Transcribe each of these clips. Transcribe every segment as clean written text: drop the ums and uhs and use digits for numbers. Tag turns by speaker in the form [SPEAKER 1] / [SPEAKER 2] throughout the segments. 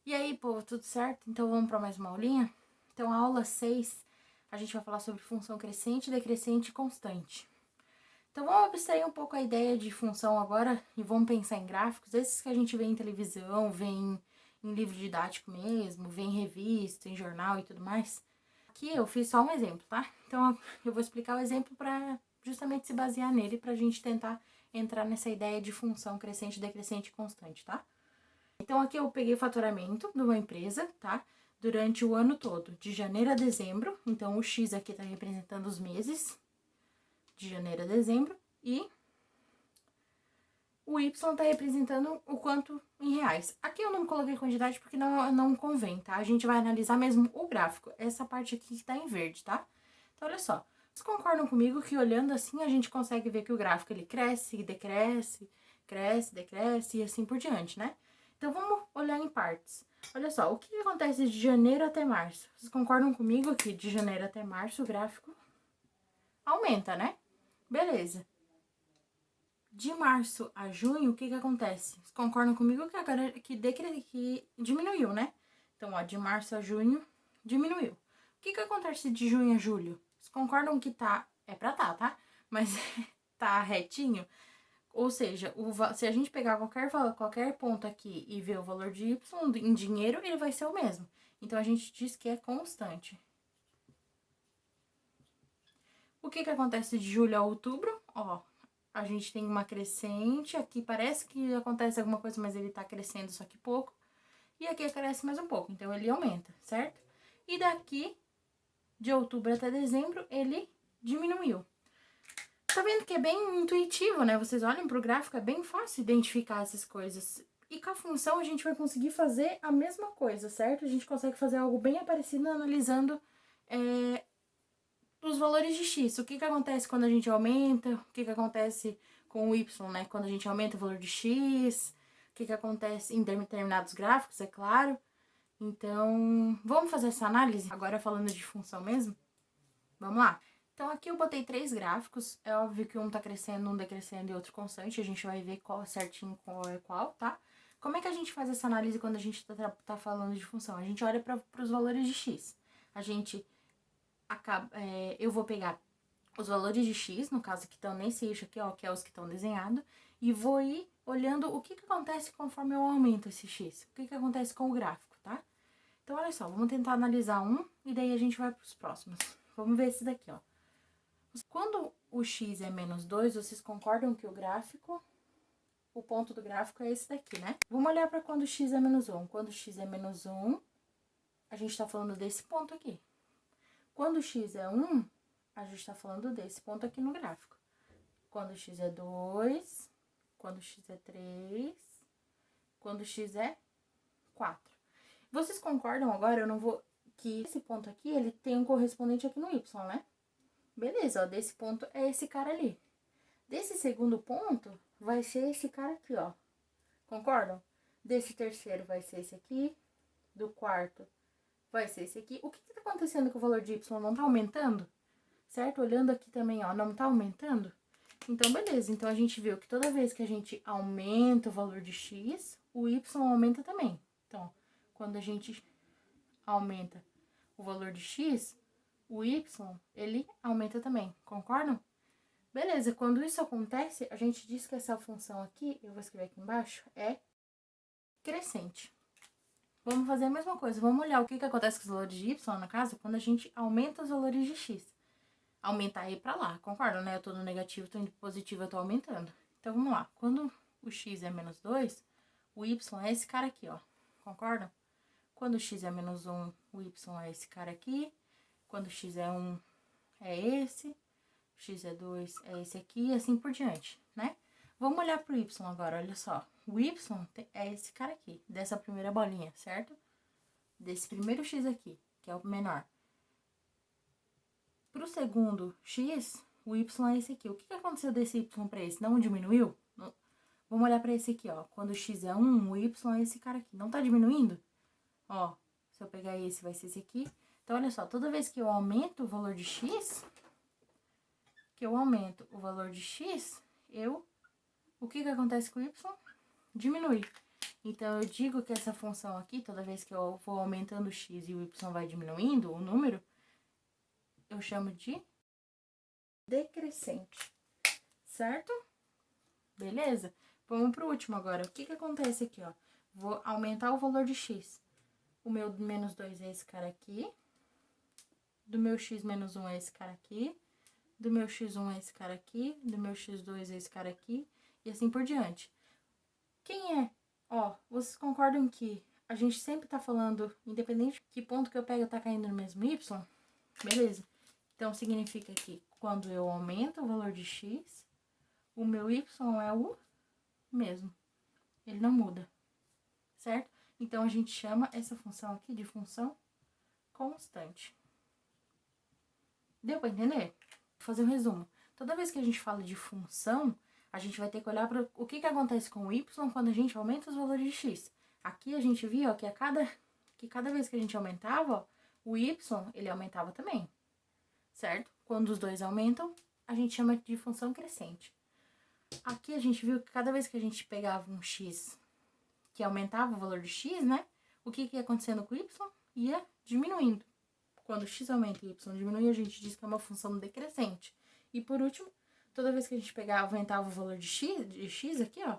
[SPEAKER 1] E aí, povo, tudo certo? Então vamos para mais uma aulinha? Então a aula 6, a gente vai falar sobre função crescente, decrescente e constante. Então vamos abstrair um pouco a ideia de função agora e vamos pensar em gráficos, esses que a gente vê em televisão, vê em livro didático mesmo, vê em revista, em jornal e tudo mais. Aqui eu fiz só um exemplo, tá? Então eu vou explicar o exemplo para justamente se basear nele, para a gente tentar entrar nessa ideia de função crescente, decrescente e constante, tá? Então, aqui eu peguei o faturamento de uma empresa, tá? Durante o ano todo, de janeiro a dezembro. Então, o X aqui tá representando os meses, de janeiro a dezembro. E o Y tá representando o quanto em reais. Aqui eu não coloquei quantidade porque não convém, tá? A gente vai analisar mesmo o gráfico. Essa parte aqui que tá em verde, tá? Então, olha só. Vocês concordam comigo que olhando assim a gente consegue ver que o gráfico ele cresce, decresce, cresce, decresce e assim por diante, né? Então, vamos olhar em partes. Olha só, o que acontece de janeiro até março? Vocês concordam comigo que de janeiro até março o gráfico aumenta, né? Beleza. De março a junho, o que acontece? Vocês concordam comigo que agora que diminuiu, né? Então, ó, de março a junho, diminuiu. O que acontece de junho a julho? Vocês concordam que tá... É pra tá? Mas tá retinho? Ou seja, se a gente pegar qualquer ponto aqui e ver o valor de Y em dinheiro, ele vai ser o mesmo. Então, a gente diz que é constante. O que acontece de julho a outubro? Ó, a gente tem uma crescente, aqui parece que acontece alguma coisa, mas ele tá crescendo só que pouco. E aqui cresce mais um pouco, então ele aumenta, certo? E daqui, de outubro até dezembro, ele diminuiu. Tá vendo que é bem intuitivo, né? Vocês olham pro gráfico, é bem fácil identificar essas coisas. E com a função a gente vai conseguir fazer a mesma coisa, certo? A gente consegue fazer algo bem parecido analisando os valores de x. O que acontece quando a gente aumenta? O que acontece com o y, né? Quando a gente aumenta o valor de x? O que acontece em determinados gráficos, é claro. Então, vamos fazer essa análise? Agora falando de função mesmo? Vamos lá. Então, aqui eu botei 3 gráficos. É óbvio que um tá crescendo, um decrescendo e outro constante. A gente vai ver qual certinho qual é qual, tá? Como é que a gente faz essa análise quando a gente tá falando de função? A gente olha para os valores de x. A gente eu vou pegar os valores de x, no caso que estão nesse eixo aqui, ó, que é os que estão desenhados, e vou ir olhando o que acontece conforme eu aumento esse x. O que acontece com o gráfico, tá? Então, olha só, vamos tentar analisar um e daí a gente vai para os próximos. Vamos ver esse daqui, ó. Quando o x é menos 2, vocês concordam que o ponto do gráfico é esse daqui, né? Vamos olhar para quando x é menos 1. Quando x é menos 1, a gente tá falando desse ponto aqui. Quando x é 1, a gente tá falando desse ponto aqui no gráfico. Quando x é 2, quando x é 3, quando x é 4. Vocês concordam agora? Eu não vou... que esse ponto aqui, ele tem um correspondente aqui no y, né? Beleza, ó, desse ponto é esse cara ali. Desse segundo ponto, vai ser esse cara aqui, ó. Concordam? Desse terceiro vai ser esse aqui. Do quarto vai ser esse aqui. O que tá acontecendo com o valor de y? Não tá aumentando? Certo? Olhando aqui também, ó, não tá aumentando? Então, beleza. Então, a gente viu que toda vez que a gente aumenta o valor de x, o y aumenta também. Então, quando a gente aumenta o valor de x, o y, ele aumenta também. Concordam? Beleza. Quando isso acontece, a gente diz que essa função aqui, eu vou escrever aqui embaixo, é crescente. Vamos fazer a mesma coisa. Vamos olhar o que acontece com os valores de y, no caso, quando a gente aumenta os valores de x. Aumentar aí pra lá, concordam, né? Eu tô no negativo, tô indo pro positivo, eu tô aumentando. Então, vamos lá. Quando o x é menos 2, o y é esse cara aqui, ó. Concordam? Quando o x é menos 1, o y é esse cara aqui. Quando o x é 1, é esse. X é 2, é esse aqui, e assim por diante, né? Vamos olhar pro y agora, olha só. O y é esse cara aqui, dessa primeira bolinha, certo? Desse primeiro x aqui, que é o menor. Pro segundo x, o y é esse aqui. O que aconteceu desse y para esse? Não diminuiu? Não. Vamos olhar para esse aqui, ó. Quando o x é 1, o y é esse cara aqui. Não tá diminuindo? Ó, se eu pegar esse, vai ser esse aqui. Então, olha só, toda vez que eu aumento o valor de x, o que acontece com o y? Diminui. Então, eu digo que essa função aqui, toda vez que eu vou aumentando o x e o y vai diminuindo, o número, eu chamo de decrescente, certo? Beleza? Vamos pro último agora. O que que acontece aqui, ó? Vou aumentar o valor de x. O meu menos 2 é esse cara aqui. Do meu x menos 1 é esse cara aqui. Do meu x1 é esse cara aqui. Do meu x2 é esse cara aqui. E assim por diante. Quem é? Ó, vocês concordam que a gente sempre tá falando, independente de que ponto que eu pego, tá caindo no mesmo y? Beleza. Então, significa que quando eu aumento o valor de x, o meu y é o mesmo. Ele não muda, certo? Então, a gente chama essa função aqui de função constante. Deu para entender? Vou fazer um resumo. Toda vez que a gente fala de função, a gente vai ter que olhar para o que acontece com o y quando a gente aumenta os valores de x. Aqui a gente viu ó, que cada vez que a gente aumentava, ó, o y ele aumentava também, certo? Quando os dois aumentam, a gente chama de função crescente. Aqui a gente viu que cada vez que a gente pegava um x que aumentava o valor de x, né? O que ia acontecendo com o y? Ia diminuindo. Quando x aumenta e y diminui, a gente diz que é uma função decrescente. E por último, toda vez que a gente aumentava o valor de x aqui, ó,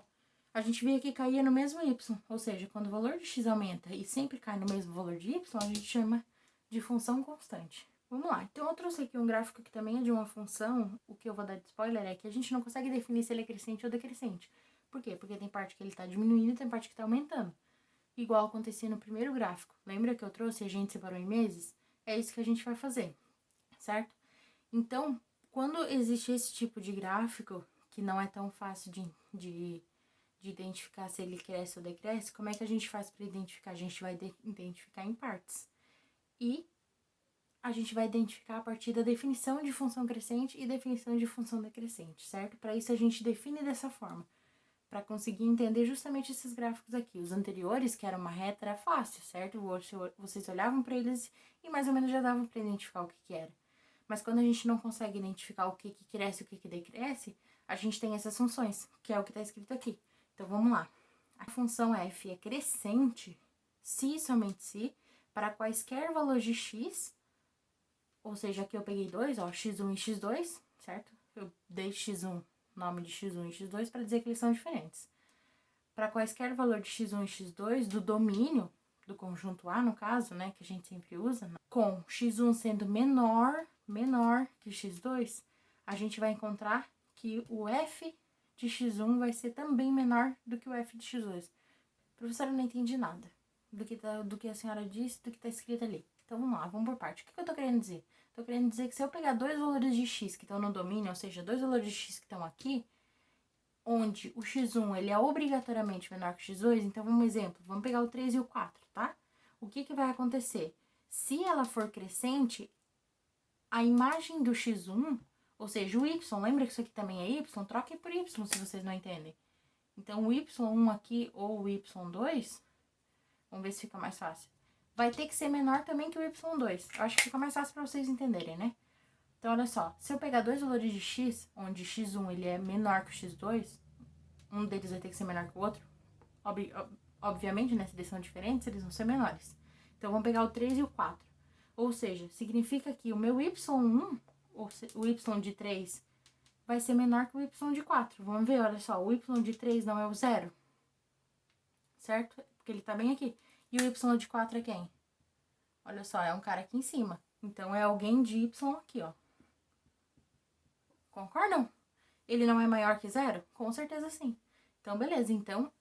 [SPEAKER 1] a gente via que caía no mesmo y. Ou seja, quando o valor de x aumenta e sempre cai no mesmo valor de y, a gente chama de função constante. Vamos lá. Então, eu trouxe aqui um gráfico que também é de uma função. O que eu vou dar de spoiler é que a gente não consegue definir se ele é crescente ou decrescente. Por quê? Porque tem parte que ele está diminuindo e tem parte que está aumentando. Igual acontecia no primeiro gráfico. Lembra que eu trouxe e a gente separou em meses? É isso que a gente vai fazer, certo? Então, quando existe esse tipo de gráfico, que não é tão fácil de identificar se ele cresce ou decresce, como é que a gente faz para identificar? A gente vai identificar em partes. E a gente vai identificar a partir da definição de função crescente e definição de função decrescente, certo? Para isso, a gente define dessa forma, para conseguir entender justamente esses gráficos aqui. Os anteriores, que era uma reta, era fácil, certo? Vocês olhavam para eles e mais ou menos já davam para identificar o que era. Mas quando a gente não consegue identificar o que cresce e o que decresce, a gente tem essas funções, que é o que está escrito aqui. Então, vamos lá. A função f é crescente se e somente se para quaisquer valores de x, ou seja, aqui eu peguei dois, ó, x1 e x2, certo? Eu dei x1, nome de x1 e x2 para dizer que eles são diferentes. Para quaisquer valor de x1 e x2 do domínio do conjunto A, no caso, né, que a gente sempre usa, com x1 sendo menor que x2, a gente vai encontrar que o f de x1 vai ser também menor do que o f de x2. Professora, eu não entendi nada do que a senhora disse, do que está escrito ali. Então, vamos lá, vamos por parte. O que eu tô querendo dizer? Tô querendo dizer que se eu pegar dois valores de x que estão no domínio, ou seja, dois valores de x que estão aqui, onde o x1 ele é obrigatoriamente menor que o x2, então vamos um exemplo, vamos pegar o 3 e o 4, tá? O que vai acontecer? Se ela for crescente, a imagem do x1, ou seja, o y, lembra que isso aqui também é y? Troque por y se vocês não entendem. Então, o y1 aqui ou o y2, vamos ver se fica mais fácil, vai ter que ser menor também que o y2. Eu acho que fica mais fácil para vocês entenderem, né? Então, olha só, se eu pegar dois valores de x, onde x1 ele é menor que o x2, um deles vai ter que ser menor que o outro. Obviamente, né, se eles são diferentes, eles vão ser menores. Então, vamos pegar o 3 e o 4. Ou seja, significa que o meu y1, o y de 3, vai ser menor que o y de 4. Vamos ver, olha só, o y de 3 não é o 0, certo? Porque ele tá bem aqui. E o y de 4 é quem? Olha só, é um cara aqui em cima. Então, é alguém de y aqui, ó. Concordam? Ele não é maior que 0? Com certeza sim. Então, beleza. Então,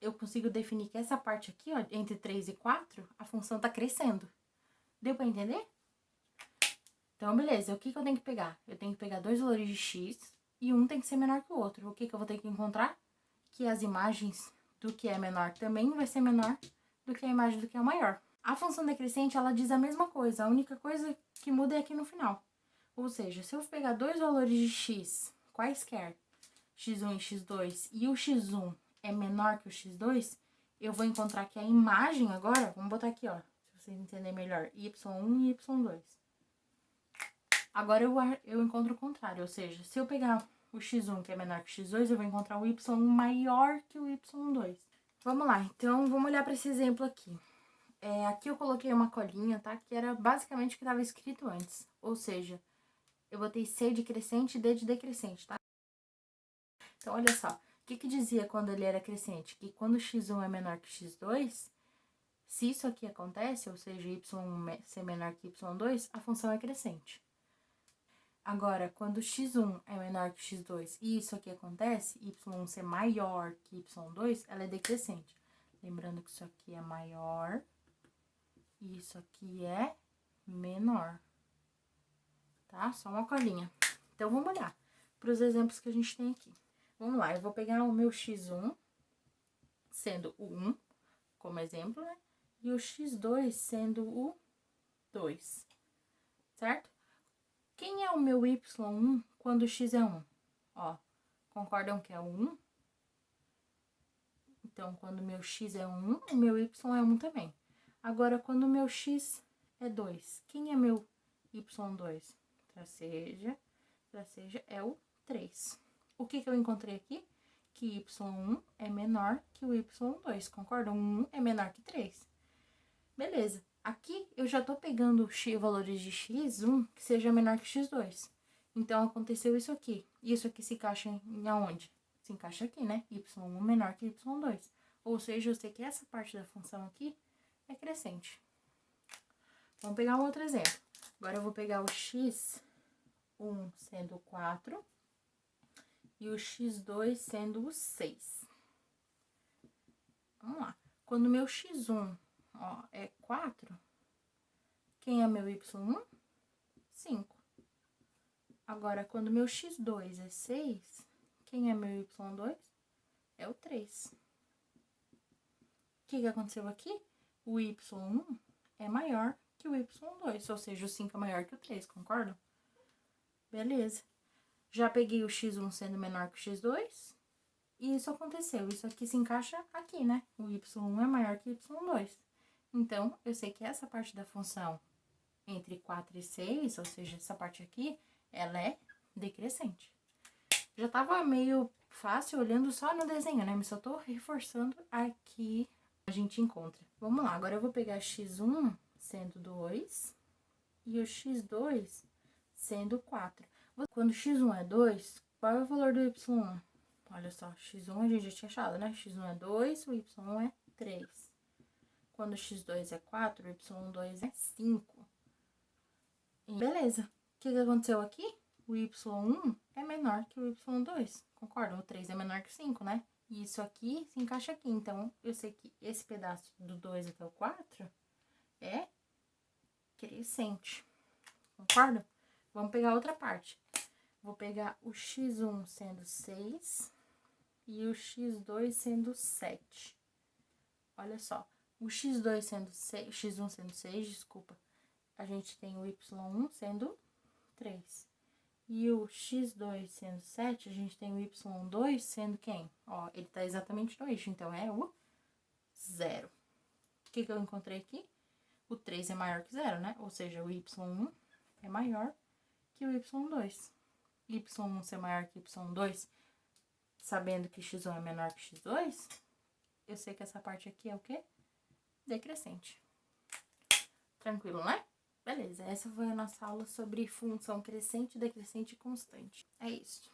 [SPEAKER 1] eu consigo definir que essa parte aqui, ó, entre 3 e 4, a função tá crescendo. Deu pra entender? Então, beleza. O que eu tenho que pegar? Eu tenho que pegar dois valores de x e um tem que ser menor que o outro. O que eu vou ter que encontrar? Que as imagens do que é menor também vai ser menor do que a imagem do que é o maior. A função decrescente, ela diz a mesma coisa. A única coisa que muda é aqui no final. Ou seja, se eu pegar dois valores de x, quaisquer, x1 e x2, e o x1 é menor que o x2, eu vou encontrar que a imagem agora, vamos botar aqui, ó, se vocês entenderem melhor, y1 e y2. Agora eu encontro o contrário, ou seja, se eu pegar o x1 que é menor que o x2, eu vou encontrar o y1 maior que o y2. Vamos lá, então, vamos olhar para esse exemplo aqui. Aqui eu coloquei uma colinha, tá? Que era basicamente o que estava escrito antes. Ou seja, eu botei C de crescente e D de decrescente, tá? Então, olha só. O que dizia quando ele era crescente? Que quando x1 é menor que x2, se isso aqui acontece, ou seja, y1 ser menor que y2, a função é crescente. Agora, quando x1 é menor que x2 e isso aqui acontece, y1 ser maior que y2, ela é decrescente. Lembrando que isso aqui é maior e isso aqui é menor, tá? Só uma colinha. Então, vamos olhar para os exemplos que a gente tem aqui. Vamos lá, eu vou pegar o meu x1, sendo o 1, como exemplo, né? E o x2 sendo o 2, certo? Quem é o meu y1 quando x é 1? Ó, concordam que é o 1? Então, quando o meu x é 1, o meu y é 1 também. Agora, quando o meu x é 2, quem é meu y2? Traceja é o 3. O que eu encontrei aqui? Que y1 é menor que o y2, concordam? 1 é menor que 3. Beleza. Aqui, eu já tô pegando valores de x1 que seja menor que x2. Então, aconteceu isso aqui. Isso aqui se encaixa em aonde? Se encaixa aqui, né? y1 menor que y2. Ou seja, eu sei que essa parte da função aqui é crescente. Vamos pegar um outro exemplo. Agora, eu vou pegar o x1 sendo 4 e o x2 sendo o 6. Vamos lá. Quando o meu x1, ó, é 4, quem é meu y1? 5. Agora, quando meu x2 é 6, quem é meu y2? É o 3. O que aconteceu aqui? O y1 é maior que o y2, ou seja, o 5 é maior que o 3, concordam? Beleza. Já peguei o x1 sendo menor que o x2, e isso aconteceu. Isso aqui se encaixa aqui, né? O y1 é maior que o y2. Então, eu sei que essa parte da função entre 4 e 6, ou seja, essa parte aqui, ela é decrescente. Já tava meio fácil olhando só no desenho, né? Mas só tô reforçando aqui a gente encontra. Vamos lá, agora eu vou pegar x1 sendo 2 e o x2 sendo 4. Quando x1 é 2, qual é o valor do y1? Olha só, x1 a gente já tinha achado, né? x1 é 2, o y1 é 3. Quando x2 é 4, o y2 é 5. E beleza. O que aconteceu aqui? O y1 é menor que o y2, concordam? O 3 é menor que o 5, né? E isso aqui se encaixa aqui. Então, eu sei que esse pedaço do 2 até o 4 é crescente, concorda? Vamos pegar outra parte. Vou pegar o x1 sendo 6 e o x2 sendo 7. Olha só, o x2 sendo 6, x1 sendo 6, desculpa, a gente tem o y1 sendo 3. E o x2 sendo 7, a gente tem o y2 sendo quem? Ó, ele tá exatamente no eixo, então é o 0. O que eu encontrei aqui? O 3 é maior que 0, né? Ou seja, o y1 é maior que o y2. Y1 ser maior que y2, sabendo que x1 é menor que x2, eu sei que essa parte aqui é o quê? Decrescente. Tranquilo, né? Beleza, essa foi a nossa aula sobre função crescente, decrescente e constante. É isso.